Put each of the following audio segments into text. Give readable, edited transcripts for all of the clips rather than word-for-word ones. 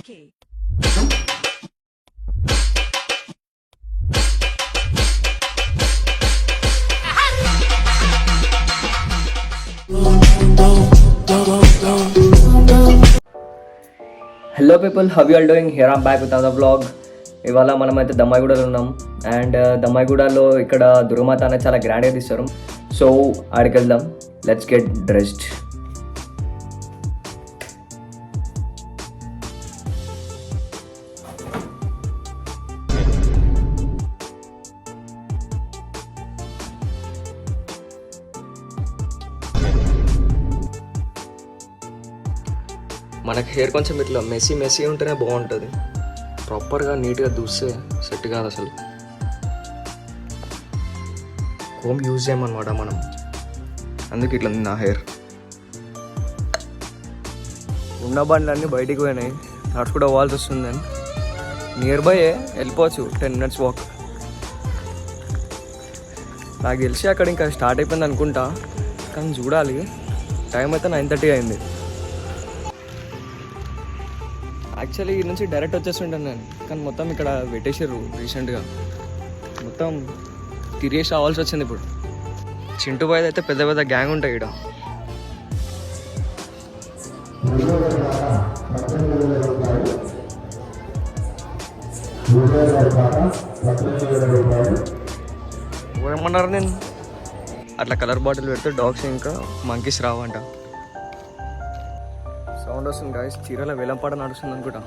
key. Hello people, how you all doing? Here I'm back with another vlog. ఇవాళ మనమైతే దమ్మాయిగూడలో ఉన్నాం. And దమ్మాయిగూడలో ఇక్కడ దుర్గమాత అనేది చాలా గ్రాండ్గా తీస్తారు. సో ఆడికి వెళ్దాం. Let's get dressed. మనకి హెయిర్ కొంచెం ఇట్లా మెస్సీ ఉంటేనే బాగుంటుంది. ప్రాపర్గా నీట్గా దూస్తే సెట్ కాదు అసలు. కోమ్ యూజ్ చేయమన్నమాట మనం, అందుకే ఇట్లా ఉంది నా హెయిర్. ఉన్న బండ్లన్నీ బయటికి పోయినాయి, నడుచుకుంటూ పోవాల్సి వస్తుందని. నియర్ బై వెళ్ళిపోవచ్చు, 10 minutes వాక్. నాకు తెలిసి అక్కడ ఇంకా స్టార్ట్ అయిపోయింది అనుకుంటా, కానీ చూడాలి. టైం అయితే 9:30 అయింది. యాక్చువల్లీ ఈ నుంచి డైరెక్ట్ వచ్చేస్తుంటాను నేను, కానీ మొత్తం ఇక్కడ పెట్టేసారు రీసెంట్గా. మొత్తం తిరిగేసి రావాల్సి వచ్చింది. ఇప్పుడు చింటూ బాయ్ అయితే పెద్ద పెద్ద గ్యాంగ్ ఉంటాయి ఇక్కడ. ఏమన్నారు నేను అట్లా కలర్ బాటిల్ పెడితే డాగ్స్ ఇంకా మంకీస్ రావంట. సౌండ్ వస్తుంది గాయస్, చీరల వేలంపాట నడుస్తుంది అనుకుంటా.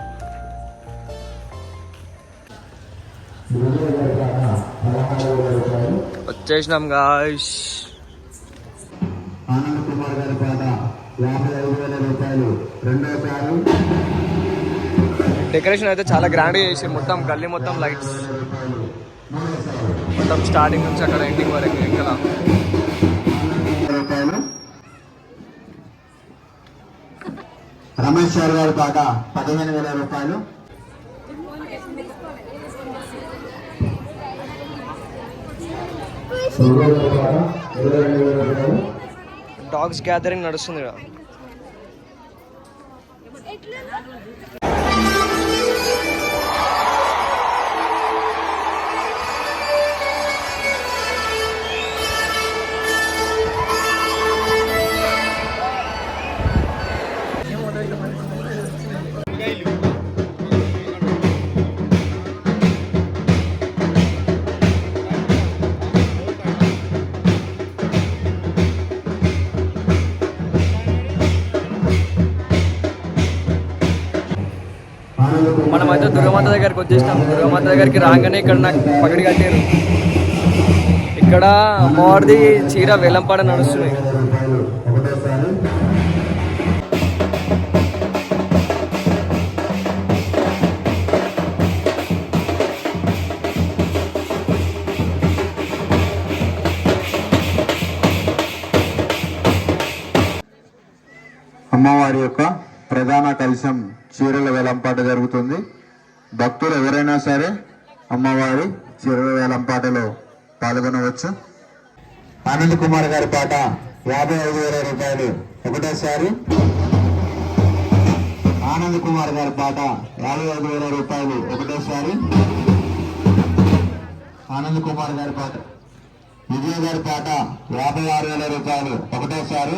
వచ్చేసినాం గాయస్. ఆనంద్ కుమార్ గారి పాట 55,000 రూపాయలు. రెండోసారి డెకరేషన్ అయితే చాలా గ్రాండ్గా చేసి, మొత్తం గల్లీ మొత్తం లైట్స్, మొత్తం స్టార్టింగ్ నుంచి అక్కడ ఎండింగ్ వరకు ఇక్కడ. రమేష్ సార్ గారి పాట 15,000 రూపాయలు. డాగ్స్ గ్యాదరింగ్ నడుస్తుంది ఇక్కడ. మనమైతే దుర్గమాత దగ్గరికి వచ్చేసినాం. దుర్గమాత దగ్గరికి రాగానే ఇక్కడ నాకు పగడి కట్టారు. ఇక్కడ అమ్మవారిది చీర వేలంపాట నడుస్తున్నాయి. అమ్మవారి యొక్క ప్రధాన కలశం చీరల వేలంపాట జరుగుతుంది. భక్తులు ఎవరైనా సరే అమ్మవారి చీరల వేలంపాటలో పాల్గొనవచ్చు. ఆనంద్ కుమార్ గారి పాట 55,000 రూపాయలు. ఒకటోసారి ఆనంద్ కుమార్ గారి పాట 55,000 రూపాయలు. ఒకటోసారి ఆనంద్ కుమార్ గారి పాట. విజయ్ గారి పాట 56,000 రూపాయలు. ఒకటోసారి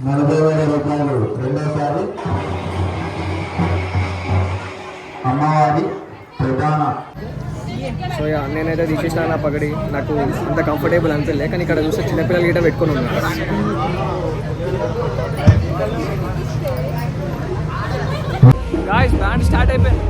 40,000 రూపాయలు. రెండోసారి అమ్మవారి ప్రధాన. సో నేనైతే తీసేసిన నా పగడి. నాకు అంత కంఫర్టబుల్ అనిపించలే, కానీ ఇక్కడ చూస్తే చిన్నపిల్లలు గిట్ట పెట్టుకుని ఉన్నారు. గాయ్స్, బ్యాండ్ స్టార్ట్ అయిపోయింది.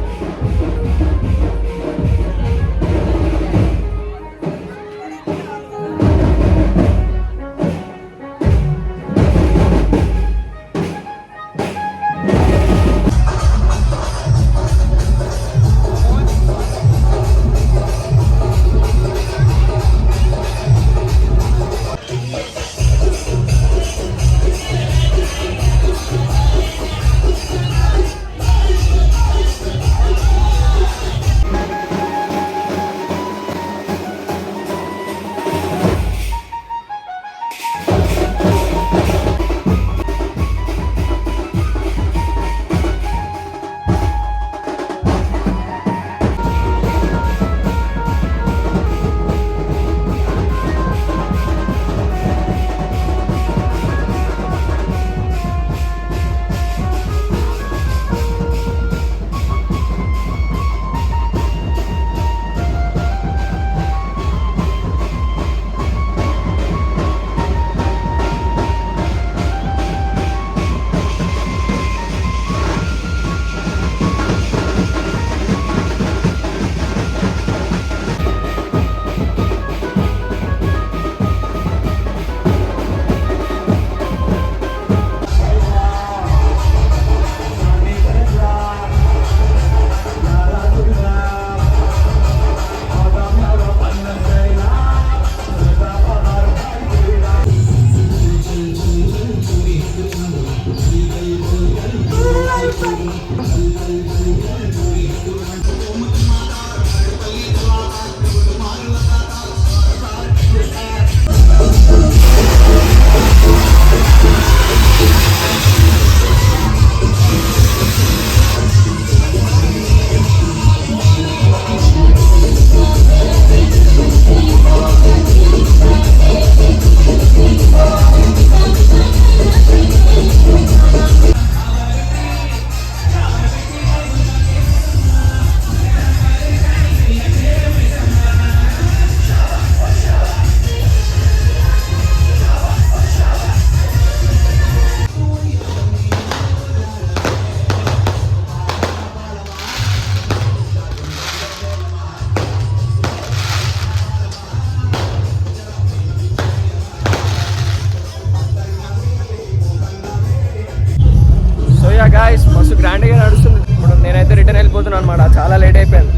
గాయస్ మస్తు గ్రాండ్గా నడుస్తుంది. ఇప్పుడు నేనైతే రిటర్న్ వెళ్ళిపోతున్నాను అనమాట, చాలా లేట్ అయిపోయింది.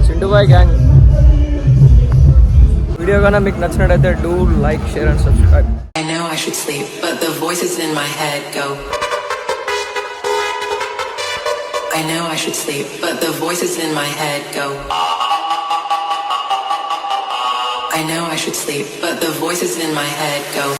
చింటూ బాయ్ గ్యాంగ్ వీడియో కన్నా మీకు నచ్చినట్టయితే do like, share and subscribe. I know I should sleep, but the voices in my head go. I know I should sleep, but the voices in my head go. I know I should sleep, but the voices in my head go.